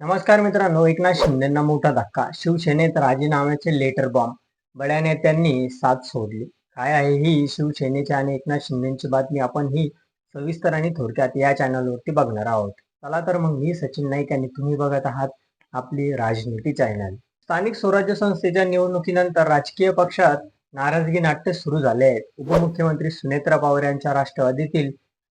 नमस्कार मित्रांनो, एकनाथ शिंदेंना मोठा धक्का. शिवसेनेत राजीनाम्याचे लेटर बॉम्ब. बड्या नेत्यांनी साथ सोडली. काय आहे ही शिवसेनेची आणि एकनाथ शिंदेची बातमी? आपण ही सविस्तर आणि थोडक्यात या चॅनलवरती बघणार आहोत. चला तर मग, मी सचिन नाईक आणि तुम्ही बघत आहात आपली राजनीती चॅनल. स्थानिक स्वराज्य संस्थेच्या निवडणुकीनंतर राजकीय पक्षात नाराजगी नाट्य सुरू झाले आहेत. उपमुख्यमंत्री सुनेत्रा पवार यांच्या राष्ट्रवादीतील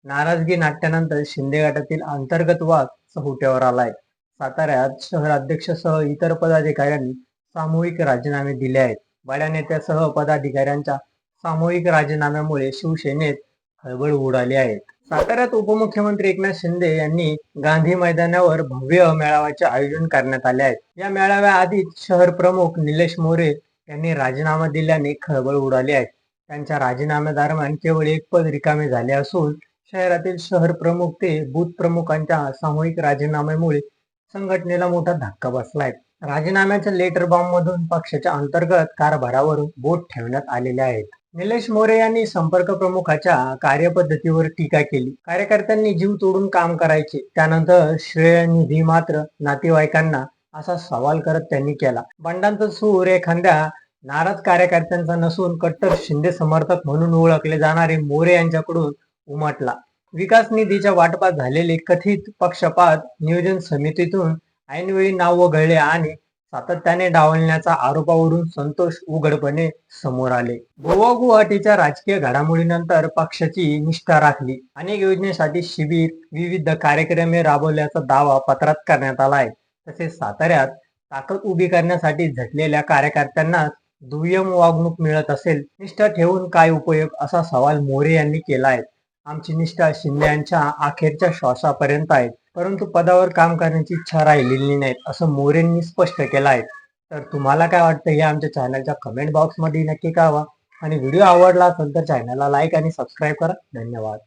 नाराजगी नाट्यानंतर शिंदे गटातील अंतर्गत वाद चव्हाट्यावर आलाय. साताऱ्यात शहराध्यक्षसह इतर पदाधिकाऱ्यांनी सामूहिक राजीनामे दिले आहेत. बड्या नेत्यासह पदाधिकाऱ्यांच्या सामूहिक राजीनाम्यामुळे शिवसेनेत खळबळ उडाली आहे. साताऱ्यात उपमुख्यमंत्री एकनाथ शिंदे यांनी गांधी मैदानावर भव्य मेळाव्याचे आयोजन करण्यात आले आहे. या मेळाव्याआधीच शहर प्रमुख निलेश मोरे यांनी राजीनामा दिल्याने खळबळ उडाली आहे. त्यांच्या राजीनाम्यादरम्यान केवळ एक पद रिकामे झाले असून शहरातील शहर प्रमुख ते बूथ प्रमुखांच्या सामूहिक राजीनाम्यामुळे संघटनेला मोठा धक्का बसलाय. राजीनाम्याच्या लेटर बॉम्ब मधून पक्षाच्या अंतर्गत कारभारावर बोट ठेवण्यात आलेले आहेत. निलेश मोरे यांनी संपर्क प्रमुखाच्या कार्यपद्धतीवर टीका केली. कार्यकर्त्यांनी जीव तोडून काम करायचे, त्यानंतर श्रेय निधी मात्र नातेवाईकांना, असा सवाल करत त्यांनी केला. बंडांचा सूर एखाद्या नाराज कार्यकर्त्यांचा नसून कट्टर शिंदे समर्थक म्हणून ओळखले जाणारे मोरे यांच्याकडून उमटला. विकास निधीच्या वाटपात झालेले कथित पक्षपात, नियोजन समितीतून ऐनवेळी नाव वगळले आणि सातत्याने डावलण्याच्या आरोपावरून संतोष उघडपणे समोर आले. गोवा गुवाहाटीच्या राजकीय घडामोडीनंतर पक्षाची निष्ठा राखली. अनेक योजनेसाठी शिबिर, विविध कार्यक्रमे राबवल्याचा दावा पत्रात करण्यात आला आहे. तसेच साताऱ्यात ताकद उभी करण्यासाठी झटलेल्या कार्यकर्त्यांना दुय्यम वागणूक मिळत असेल. निष्ठा ठेवून काय उपयोग, असा सवाल मोरे यांनी केला आहे. आमची निष्ठा शिंदे यांच्या अखेरच्या श्वासापर्यंत आहे, परंतु पदावर काम करण्याची इच्छा राहिलेली नाही, असं मोरेंनी स्पष्ट केलं आहे. तर तुम्हाला काय वाटतं हे आमच्या चॅनलच्या कमेंट बॉक्समध्ये नक्की कळवा आणि व्हिडिओ आवडला असेल तर चॅनलला लाईक आणि सबस्क्राईब करा. धन्यवाद.